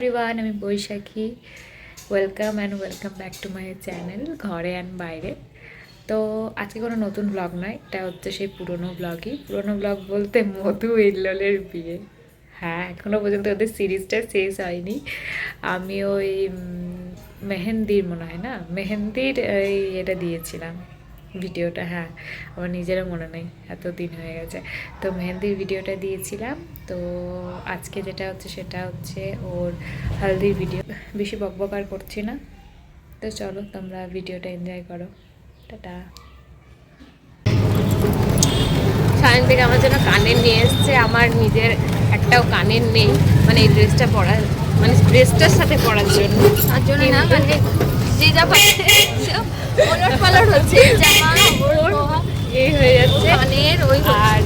Everyone, আমি Boishakhi. Welcome back to my channel ঘরে and বাইরে। তো আজকে কোনো নতুন ব্লগ নয়, এটা হচ্ছে সেই পুরনো ব্লগ বলতে মধু ইল্ললের বিয়ে। হ্যাঁ, এখনও পর্যন্ত ওদের সিরিজটা শেষ হয়নি। আমি ওই মেহেন্দির মনে হয় না, মেহেন্দির এটা দিয়েছিলাম ভিডিওটা। হ্যাঁ, আমার নিজেরও মনে নেই, এত দিন হয়ে গেছে। তো মেহেন্দির ভিডিওটা দিয়েছিলাম। তো আজকে যেটা হচ্ছে সেটা হচ্ছে ওর হালদির ভিডিও। বেশি বকবক আর করছি না, তো চলো তোমরা ভিডিওটা এনজয় করো। টাটা। সায়ন থেকে আমার জন্য কানের নিয়ে এসছে। আমার নিজের একটাও কানের নেই, মানে এই ড্রেসটা পরার, মানে ড্রেসটার সাথে পরার জন্য। তার জন্য না, মানে যে যা ওলট পালট হচ্ছে, জামা এই হয়ে যাচ্ছে কানের ওই। আর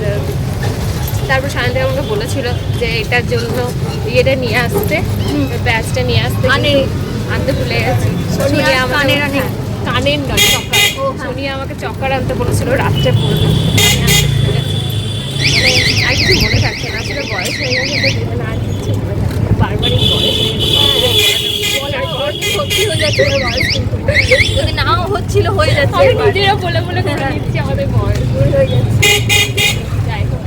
তারপর সায়ন থেকে আমাকে বলেছিল যে এটার জন্য ইয়েটা নিয়ে আসতে, ব্যাচটা নিয়ে আসতে, আনতে ভুলে গেছি। সোনিয়া কানের কানের নয়, চকার। সোনিয়া আমাকে চকার আনতে বলেছিল, রাত্রে পড়বে। আর কিছু মনে থাকছে না, আসলে বয়স হয়ে গেছে, তো আর কিছু মনে থাকছে না, বারবারই বয়স হয়ে গেছে, সত্যি হয়ে যাচ্ছে বয়স, কিন্তু যদি নাও হচ্ছিল হয়ে যাচ্ছে। নিজেরা বলে বলে করে নিচ্ছি আমাদের বয়স হয়ে যাচ্ছে। যাই হোক,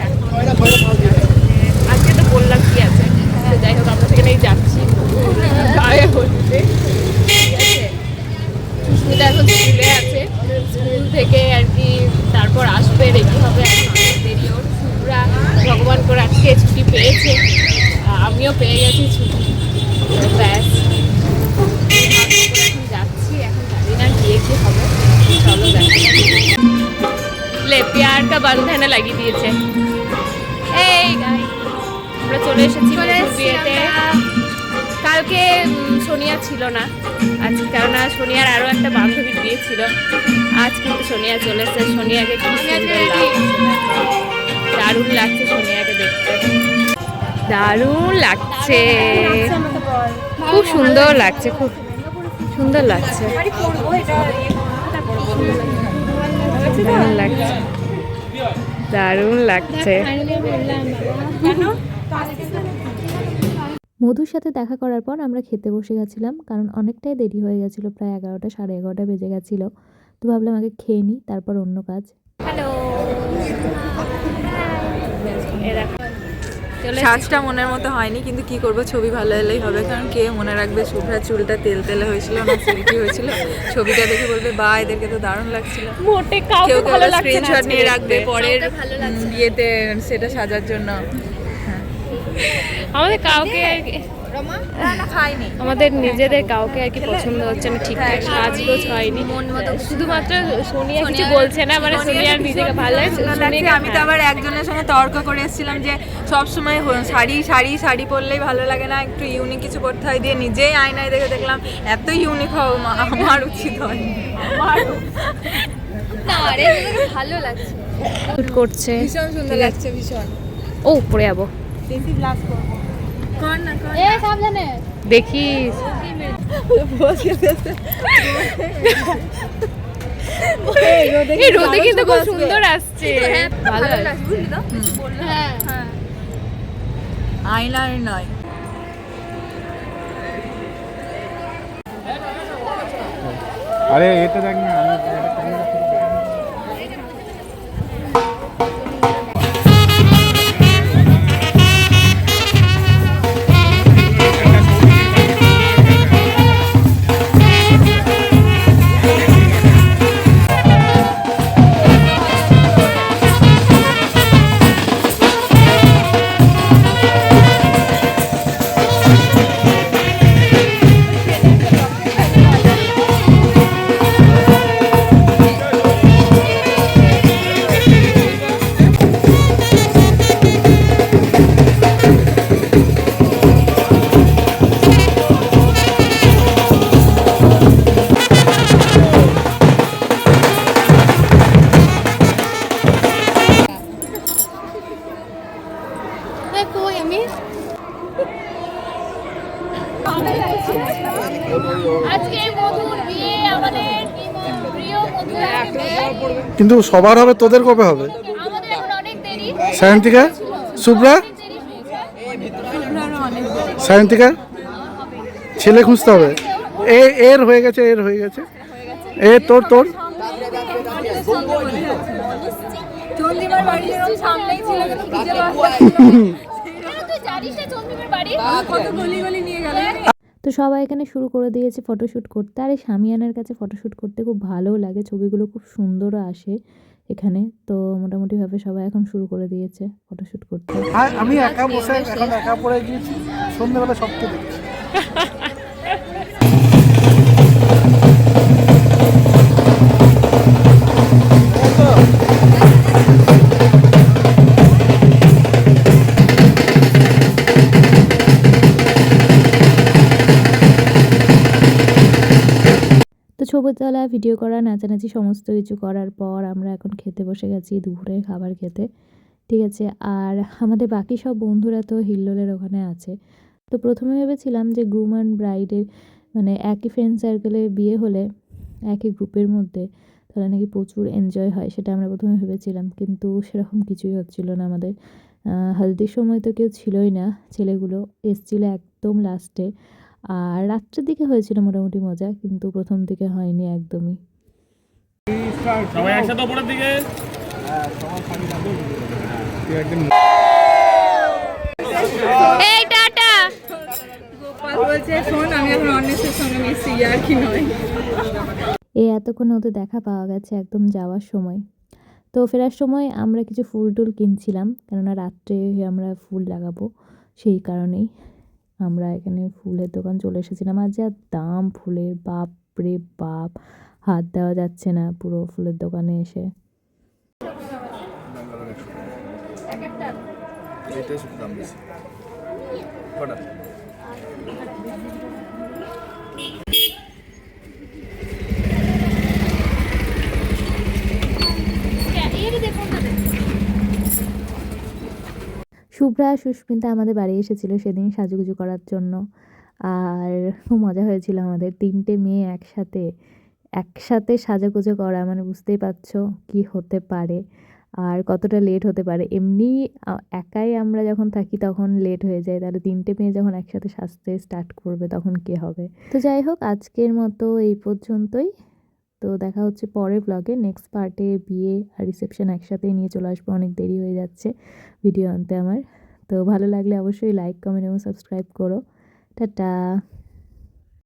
আজকে তো বললাম কি আছে, যাই হোক আমরা সেখানেই যাচ্ছি গায়ে হলুদে। ঠিক আছে, সুস্মিতা এখন স্কুলে আছে, স্কুল থেকে আর কি তারপর আসবে, রেডি হবে, দেরি ওর। সুরা ভগবান করে আজকে ছুটি পেয়েছে, আমিও পেয়ে গেছি ছুটি। ব্যাস, এখন যাচ্ছি, এখন জানি না গিয়ে কি হবে, চলো যাচ্ছি। লে প্যার কা বন্ধনে লাগিয়ে দিয়েছে। এই আমরা চলে এসেছি বিয়েতে। কালকে সোনিয়া ছিল না, আজকে কেননা সোনিয়ার আরও একটা বান্ধবীর বিয়ে ছিল। আজ কিন্তু সোনিয়া চলে এসেছে। সোনিয়াকে কি সুন্দর লাগছে, দারুণ লাগছে সোনিয়াকে দেখতে, দারুণ লাগছে, খুব সুন্দর লাগছে, খুব সুন্দর লাগছে, দারুণ লাগছে, দারুণ লাগছে। মধুর সাথে দেখা করার পর আমরা খেতে বসে গেছিলাম, কারণ অনেকটাই দেরি হয়ে গেছিলো, প্রায় 11টা 11:30 বেজে গেছিলো। তো ভাবলাম আগে খেয়ে নিই, তারপর অন্য কাজ। হ্যালো, সাজটা মনের মতো হয়নি, কিন্তু কি করব, ছবি ভালো এলেই হবে। কারণ কে মনে রাখবে শুভ্রার চুলটা তেল তেলে হয়েছিল না সিল্কি হয়েছিল, ছবিটা দেখে বলবে বা এদেরকে তো দারুণ লাগছিল। মোটে কাউকে কেউ ভালো লাগছে না, স্ক্রিনশট নিয়ে রাখবে পরের বিয়েতে সেটা সাজার জন্য। আমাদের কাউকে আর কি আমাদের নিজেদের কাউকে আর কি পছন্দ হচ্ছে না, ঠিকঠাক সাজগোজ হয়নি। শুধুমাত্র সোনিয়া কিছু বলছে না, মানে সোনিয়ার নিজেকে ভালো লাগছে। আমি তো আবার একজনের সঙ্গে তর্ক করে এসেছিলাম যে সব সময় শাড়ি শাড়ি শাড়ি পরলেই ভালো লাগে না, একটু ইউনিক কিছু করতে হয়। দিয়ে নিজেই আয়নায় দেখে দেখলাম এত ইউনিক হওয়া আমার উচিত হয়নি। ভালো লাগছে, করছে, ভীষণ সুন্দর লাগছে, ভীষণ। ও পরে যাবো, বেশি ব্লাশ করব কর না, কর এ সাবধানে দেখিস। এই রোদে কিন্তু খুব সুন্দর আসছে, ভালো লাগছে। হ্যাঁ, আয়নার নয়। আরে এটা দেখ না, কিন্তু সবার হবে, তোদের কবে হবে? সায়ন্তিকা, শুভ্রা, সায়ন্তিকা ছেলে খুঁজতে হবে। এর হয়ে গেছে, এর হয়ে গেছে। তোর চন্দ্রিমার বাড়ি যেরকম সামনেই ছিল কিন্তু খুঁজে পাওয়া তুই জানিস না চন্দ্রিমার বাড়ি? কত গলি গলি নিয়ে গেল। তো সবাই এখানে শুরু করে দিয়েছে ফটোশ্যুট করতে। আর এই শামিয়ানার কাছে ফটোশ্যুট করতে খুব ভালোও লাগে, ছবিগুলো খুব সুন্দরও আসে এখানে। তো মোটামুটিভাবে সবাই এখন শুরু করে দিয়েছে ফটোশ্যুট করতে। আমি একা বসে এখন একা পড়ে গিয়েছি, সন্ধ্যেবেলা সবকে দেখছি। তো ছবি তোলা, ভিডিও করা, নাচানাচি সমস্ত কিছু করার পর আমরা এখন খেতে বসে গেছি, দুপুরের খাবার খেতে। ঠিক আছে, আর আমাদের বাকি সব বন্ধুরা তো হিল্লোলের ওখানে আছে। তো প্রথমে ভেবেছিলাম যে গ্রুম অ্যান্ড ব্রাইডের মানে একই ফ্রেন্ড সার্কেলে বিয়ে হলে একই গ্রুপের মধ্যে তাহলে নাকি প্রচুর এনজয় হয়, সেটা আমরা প্রথমে ভেবেছিলাম। কিন্তু সেরকম কিছুই হচ্ছিল না আমাদের। হলদির সময় তো কেউ ছিলই না, ছেলেগুলো এসেছিলো একদম লাস্টে। আর রাত্রের দিকে হয়েছিল মোটামুটি মজা, কিন্তু প্রথম দিকে হয়নি একদমই। সবাই একসাথে উপরের দিকে। এই টাটা। গোপাল বলছে শোন আমি এখন অন্যের সঙ্গে মিশছি, আর কি নয়। এই এতক্ষণ ওদের দেখা পাওয়া গেছে একদম যাওয়ার সময়। তো ফেরার সময় আমরা কিছু ফুল টুল কিনছিলাম, কেননা রাত্রে আমরা ফুল লাগাবো, সেই কারণেই আমরা এখানে ফুলের দোকান চলে এসেছিলাম। আর যা দাম ফুলের, বাপ রে বাপ, হাত দেওয়া যাচ্ছে না পুরো ফুলের দোকানে এসে। শুভ্রা সুস্মিতা আমাদের বাড়ি এসেছিলো সেদিন সাজুগুজু করার জন্য। আর খুব মজা হয়েছিল আমাদের, 3টে মেয়ে একসাথে সাজুগুজু করা, মানে বুঝতেই পারছো কি হতে পারে আর কতটা লেট হতে পারে। এমনি একাই আমরা যখন থাকি তখন লেট হয়ে যায়, তাহলে 3টে মেয়ে যখন একসাথে সাজতে স্টার্ট করবে তখন কি হবে। তো যাই হোক, আজকের মতো এই পর্যন্তই। তো দেখা হচ্ছে পরের ব্লগে, নেক্সট পার্টে বিয়ে আর রিসেপশন একসাথেই নিয়ে চলে আসবো, অনেক দেরি হয়ে যাচ্ছে ভিডিও আনতে আমার। তো ভালো লাগলে অবশ্যই লাইক, কমেন্ট এবং সাবস্ক্রাইব করো। টাটা।